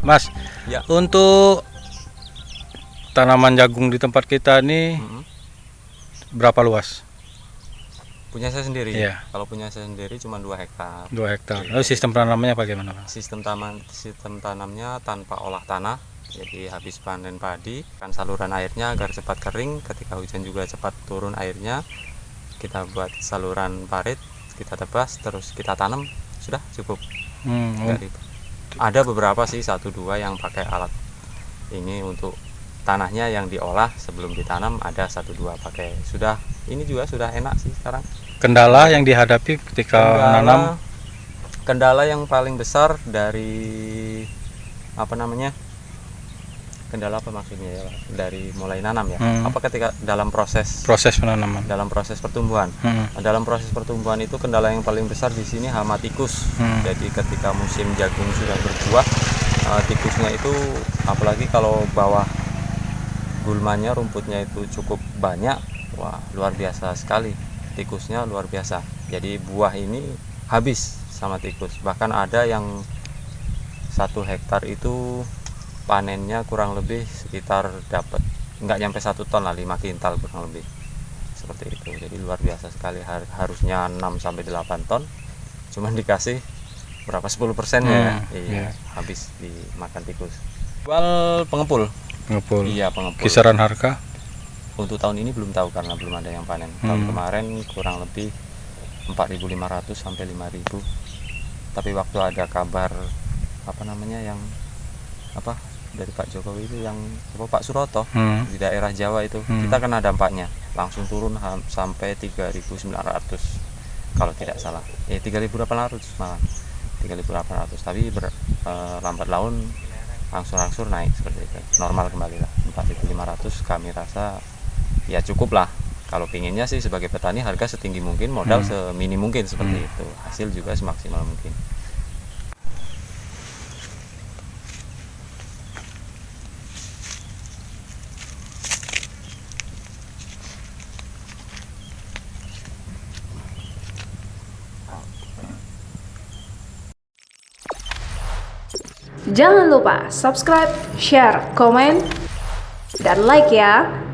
Mas, Ya. untuk tanaman jagung di tempat kita ini berapa luas? Punya saya sendiri. Iya. Kalau punya saya sendiri cuma 2 hektar. 2 hektar. Oh, sistem tanamnya bagaimana, Mas? Sistem tanamnya tanpa olah tanah. Jadi habis panen padi, kan saluran airnya agar cepat kering. Ketika hujan juga cepat turun airnya. Kita buat saluran parit, kita tebas, terus kita tanam, sudah cukup. Nggak ribet. Ada beberapa sih 1-2 yang pakai alat ini untuk tanahnya yang diolah sebelum ditanam, ada 1-2 pakai. Sudah, ini juga sudah enak sih sekarang. Kendala yang dihadapi ketika menanam? Kendala yang paling besar dari kendala apa maksudnya ya, dari mulai nanam ya, ketika dalam proses Penanaman, dalam proses pertumbuhan. Dalam proses pertumbuhan itu kendala yang paling besar di sini hama tikus. Jadi ketika musim jagung sudah berbuah, tikusnya itu, apalagi kalau bawah gulmanya, rumputnya itu cukup banyak, wah luar biasa sekali, tikusnya luar biasa. Jadi buah ini habis sama tikus. Bahkan ada yang 1 hektar itu panennya kurang lebih sekitar dapat nggak nyampe 1 ton lah, 5 kintal kurang lebih, seperti itu. Jadi luar biasa sekali. Harusnya 6-8 ton, cuman dikasih berapa, 10% ya. Iya, habis dimakan tikus. Jual pengepul. Iya, pengepul. Kisaran harga Untuk tahun ini belum tahu karena belum ada yang panen. Tahun kemarin kurang lebih 4.500 sampai 5.000. Tapi waktu ada kabar yang dari Pak Jokowi itu, yang Pak Suroto di daerah Jawa itu, kita kena dampaknya, langsung turun sampai 3.900 kalau tidak salah, 3.800 malah, 3.800. Tapi lambat laun angsur-angsur naik seperti itu, normal kembali lah 4.500. Kami rasa ya cukup lah. Kalau pinginnya sih sebagai petani harga setinggi mungkin, modal semini mungkin, seperti itu, hasil juga semaksimal mungkin. Jangan lupa subscribe, share, komen, dan like ya.